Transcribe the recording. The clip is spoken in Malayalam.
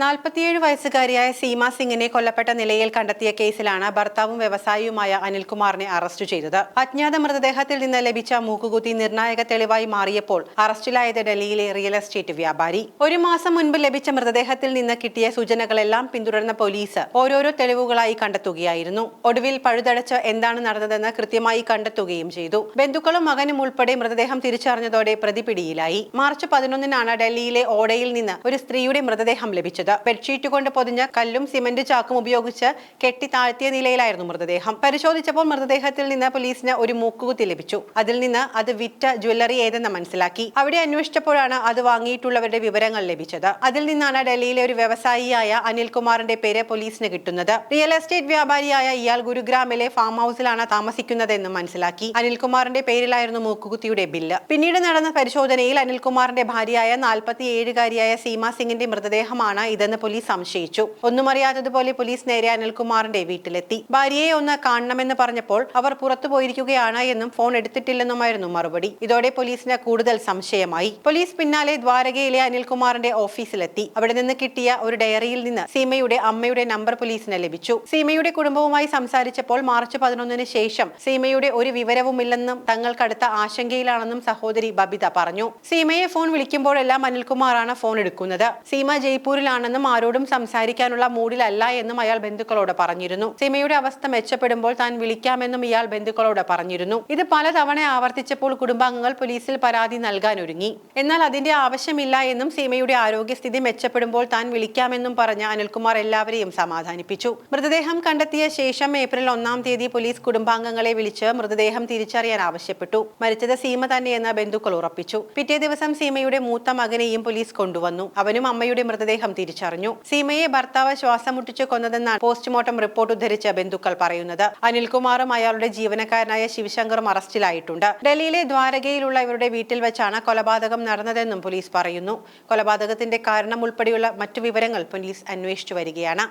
47 വയസ്സുകാരിയായ സീമ സിംഗിനെ കൊല്ലപ്പെട്ട നിലയിൽ കണ്ടെത്തിയ കേസിലാണ് ഭർത്താവും വ്യവസായിയുമായ അനിൽകുമാറിനെ അറസ്റ്റ് ചെയ്തത്. അജ്ഞാത മൃതദേഹത്തിൽ നിന്ന് ലഭിച്ച മൂക്കുകുത്തി നിർണായക തെളിവായി മാറിയപ്പോൾ അറസ്റ്റിലായത് ഡൽഹിയിലെ റിയൽ എസ്റ്റേറ്റ് വ്യാപാരി. ഒരു മാസം മുൻപ് ലഭിച്ച മൃതദേഹത്തിൽ നിന്ന് കിട്ടിയ സൂചനകളെല്ലാം പിന്തുടർന്ന പോലീസ് ഓരോരോ തെളിവുകളായി കണ്ടെത്തുകയായിരുന്നു. ഒടുവിൽ പഴുതടച്ച് എന്താണ് നടന്നതെന്ന് കൃത്യമായി കണ്ടെത്തുകയും ചെയ്തു. ബന്ധുക്കളും മകനും ഉൾപ്പെടെ മൃതദേഹം തിരിച്ചറിഞ്ഞതോടെ പ്രതി പിടിയിലായി. മാർച്ച് 11-നാണ് ഡൽഹിയിലെ ഓടയിൽ നിന്ന് ഒരു സ്ത്രീയുടെ മൃതദേഹം ലഭിച്ചത്. ബെഡ്ഷീറ്റ് കൊണ്ട് പൊതിഞ്ഞ കല്ലും സിമന്റ് ചാക്കും ഉപയോഗിച്ച് കെട്ടി താഴ്ത്തിയ നിലയിലായിരുന്നു മൃതദേഹം. പരിശോധിച്ചപ്പോൾ മൃതദേഹത്തിൽ നിന്ന് പോലീസിന് ഒരു മൂക്കുകുത്തി ലഭിച്ചു. അതിൽ നിന്ന് അത് വിറ്റ ജ്വല്ലറി ഏതെന്ന് മനസ്സിലാക്കി. അവിടെ അന്വേഷിച്ചപ്പോഴാണ് അത് വാങ്ങിയിട്ടുള്ളവരുടെ വിവരങ്ങൾ ലഭിച്ചത്. അതിൽ നിന്നാണ് ഡൽഹിയിലെ ഒരു വ്യവസായിയായ അനിൽകുമാറിന്റെ പേര് പോലീസിന് കിട്ടുന്നത്. റിയൽ എസ്റ്റേറ്റ് വ്യാപാരിയായ ഇയാൾ ഗുരുഗ്രാമിലെ ഫാം ഹൌസിലാണ് താമസിക്കുന്നതെന്നും മനസ്സിലാക്കി. അനിൽകുമാറിന്റെ പേരിലായിരുന്നു മൂക്കുകുത്തിയുടെ ബില്ല്. പിന്നീട് നടന്ന പരിശോധനയിൽ അനിൽകുമാറിന്റെ ഭാര്യയായ 47-കാരിയായ സീമ സിംഗിന്റെ മൃതദേഹമാണ് ഇതെന്ന് പോലീസ് സംശയിച്ചു. ഒന്നും അറിയാത്തതുപോലെ പോലീസ് നേരെ അനിൽകുമാറിന്റെ വീട്ടിലെത്തി. ഭാര്യയെ ഒന്ന് കാണണമെന്ന് പറഞ്ഞപ്പോൾ അവർ പുറത്തു പോയിരിക്കുകയാണ് എന്നും ഫോൺ എടുത്തിട്ടില്ലെന്നുമായിരുന്നു മറുപടി. ഇതോടെ പോലീസിന് കൂടുതൽ സംശയമായി. പോലീസ് പിന്നാലെ ദ്വാരകയിലെ അനിൽകുമാറിന്റെ ഓഫീസിലെത്തി. അവിടെ നിന്ന് കിട്ടിയ ഒരു ഡയറിയിൽ നിന്ന് സീമയുടെ അമ്മയുടെ നമ്പർ പോലീസിന് ലഭിച്ചു. സീമയുടെ കുടുംബവുമായി സംസാരിച്ചപ്പോൾ മാർച്ച് 11-ന് ശേഷം സീമയുടെ ഒരു വിവരവുമില്ലെന്നും തങ്ങൾ കടുത്ത ആശങ്കയിലാണെന്നും സഹോദരി ബബിത പറഞ്ഞു. സീമയെ ഫോൺ വിളിക്കുമ്പോഴെല്ലാം അനിൽകുമാറാണ് ഫോൺ എടുക്കുന്നത്. സീമ ജയ്പൂരിലാണെന്നും ആരോടും സംസാരിക്കാനുള്ള മൂഡിലല്ല എന്നും അയാൾ ബന്ധുക്കളോട് പറഞ്ഞിരുന്നു. സീമയുടെ അവസ്ഥ മെച്ചപ്പെടുമ്പോൾ താൻ വിളിക്കാമെന്നും ഇയാൾ ബന്ധുക്കളോട് പറഞ്ഞിരുന്നു. ഇത് പലതവണ ആവർത്തിച്ചപ്പോൾ കുടുംബാംഗങ്ങൾ പോലീസിൽ പരാതി നൽകാൻ ഒരുങ്ങി. എന്നാൽ അതിന്റെ ആവശ്യമില്ല എന്നും സീമയുടെ ആരോഗ്യസ്ഥിതി മെച്ചപ്പെടുമ്പോൾ താൻ വിളിക്കാമെന്നും പറഞ്ഞ അനിൽകുമാർ എല്ലാവരെയും സമാധാനിപ്പിച്ചു. മൃതദേഹം കണ്ടെത്തിയ ശേഷം ഏപ്രിൽ 1-ാം തീയതി പോലീസ് കുടുംബാംഗങ്ങളെ വിളിച്ച് മൃതദേഹം തിരിച്ചറിയാൻ ആവശ്യപ്പെട്ടു. മരിച്ചത് സീമ തന്നെയെന്ന് ബന്ധുക്കൾ ഉറപ്പിച്ചു. പിറ്റേ ദിവസം സീമയുടെ മൂത്ത മകനെയും പോലീസ് കൊണ്ടുവന്നു. അവനും അമ്മയുടെ മൃതദേഹം തിരിച്ചറിഞ്ഞു. സീമയെ ഭർത്താവ് ശ്വാസം മുട്ടിച്ച് കൊന്നതെന്നാണ് പോസ്റ്റ്മോർട്ടം റിപ്പോർട്ട് ഉദ്ധരിച്ച് ബന്ധുക്കൾ പറയുന്നത്. അനിൽകുമാറും അയാളുടെ ജീവനക്കാരനായ ശിവശങ്കറും അറസ്റ്റിലായിട്ടുണ്ട്. ഡൽഹിയിലെ ദ്വാരകയിലുള്ള ഇവരുടെ വീട്ടിൽ വെച്ചാണ് കൊലപാതകം നടന്നതെന്നും പോലീസ് പറയുന്നു. കൊലപാതകത്തിന്റെ കാരണം ഉൾപ്പെടെയുള്ള മറ്റു വിവരങ്ങൾ പോലീസ് അന്വേഷിച്ചു വരികയാണ്.